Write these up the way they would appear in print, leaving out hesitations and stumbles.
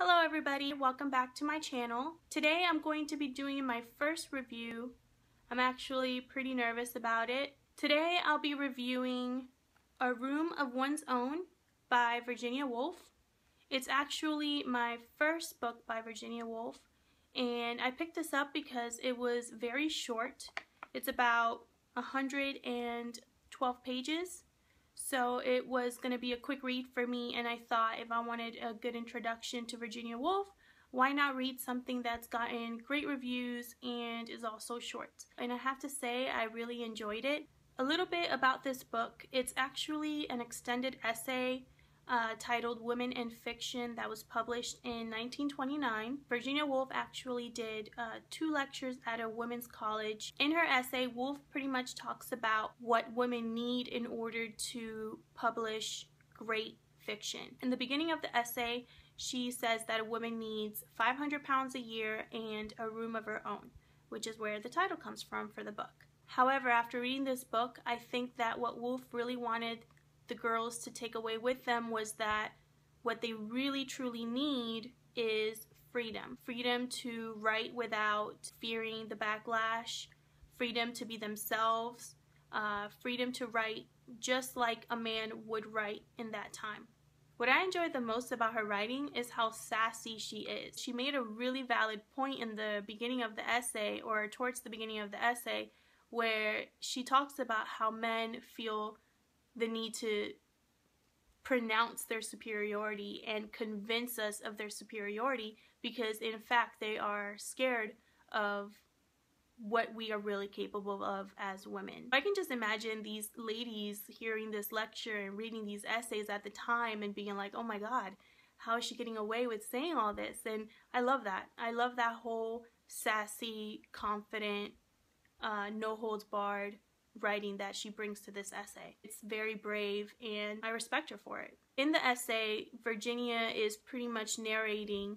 Hello everybody, welcome back to my channel. Today I'm going to be doing my first review. I'm actually pretty nervous about it. Today I'll be reviewing A Room of One's Own by Virginia Woolf. It's actually my first book by Virginia Woolf, and I picked this up because it was very short. It's about 112 pages. So it was going to be a quick read for me, and I thought if I wanted a good introduction to Virginia Woolf, why not read something that's gotten great reviews and is also short. And I have to say I really enjoyed it. A little bit about this book. It's actually an extended essay titled Women in Fiction that was published in 1929. Virginia Woolf actually did 2 lectures at a women's college. In her essay, Woolf pretty much talks about what women need in order to publish great fiction. In the beginning of the essay, she says that a woman needs 500 pounds a year and a room of her own, which is where the title comes from for the book. However, after reading this book, I think that what Woolf really wanted the girls to take away with them was that what they really truly need is freedom. Freedom to write without fearing the backlash, freedom to be themselves, freedom to write just like a man would write in that time. What I enjoyed the most about her writing is how sassy she is. She made a really valid point in the beginning of the essay, or towards the beginning of the essay, where she talks about how men feel the need to pronounce their superiority and convince us of their superiority because in fact they are scared of what we are really capable of as women. I can just imagine these ladies hearing this lecture and reading these essays at the time and being like, oh my god, how is she getting away with saying all this? And I love that. I love that whole sassy, confident, no holds barred writing that she brings to this essay. It's very brave and I respect her for it. In the essay, Virginia is pretty much narrating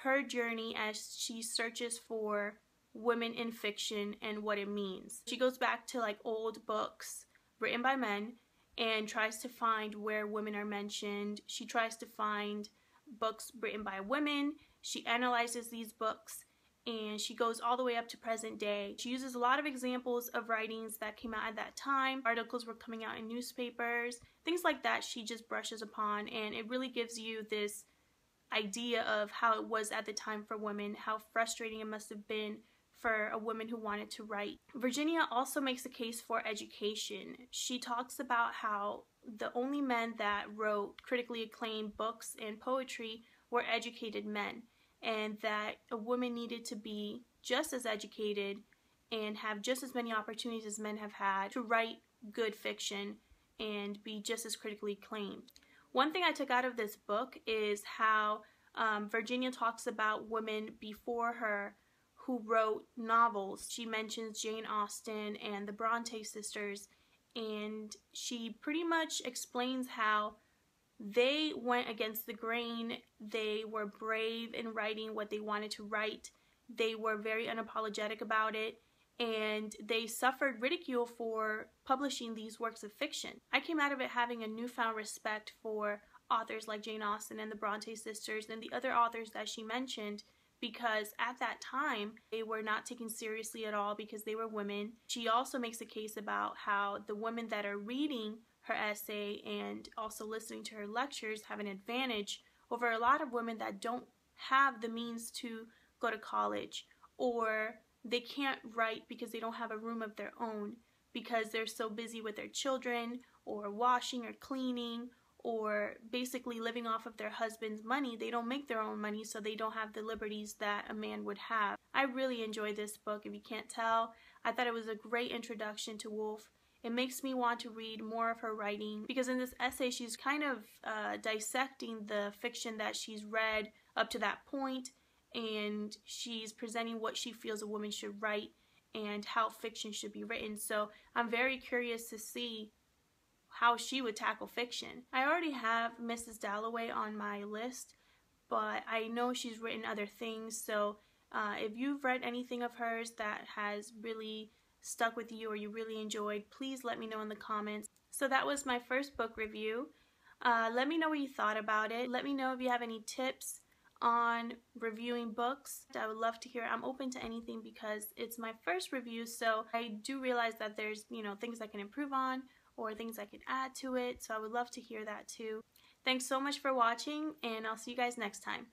her journey as she searches for women in fiction and what it means. She goes back to like old books written by men and tries to find where women are mentioned. She tries to find books written by women. She analyzes these books and she goes all the way up to present day. She uses a lot of examples of writings that came out at that time. Articles were coming out in newspapers, things like that she just brushes upon, and it really gives you this idea of how it was at the time for women, how frustrating it must have been for a woman who wanted to write. Virginia also makes a case for education. She talks about how the only men that wrote critically acclaimed books and poetry were educated men, and that a woman needed to be just as educated and have just as many opportunities as men have had to write good fiction and be just as critically acclaimed. One thing I took out of this book is how Virginia talks about women before her who wrote novels. She mentions Jane Austen and the Bronte sisters, and she pretty much explains how they went against the grain. They were brave in writing what they wanted to write. They were very unapologetic about it, and they suffered ridicule for publishing these works of fiction. I came out of it having a newfound respect for authors like Jane Austen and the Bronte sisters and the other authors that she mentioned, because at that time they were not taken seriously at all because they were women. She also makes a case about how the women that are reading her essay and also listening to her lectures have an advantage over a lot of women that don't have the means to go to college, or they can't write because they don't have a room of their own because they're so busy with their children or washing or cleaning or basically living off of their husband's money. They don't make their own money, so they don't have the liberties that a man would have. I really enjoyed this book, if you can't tell. I thought it was a great introduction to Woolf. It makes me want to read more of her writing because in this essay she's kind of dissecting the fiction that she's read up to that point, and she's presenting what she feels a woman should write and how fiction should be written. So I'm very curious to see how she would tackle fiction. I already have Mrs. Dalloway on my list, but I know she's written other things, so if you've read anything of hers that has really stuck with you or you really enjoyed, please let me know in the comments. So that was my first book review. Let me know what you thought about it. Let me know if you have any tips on reviewing books. I would love to hear. I'm open to anything because it's my first review, so I do realize that there's, things I can improve on or things I can add to it, so I would love to hear that too. Thanks so much for watching, and I'll see you guys next time.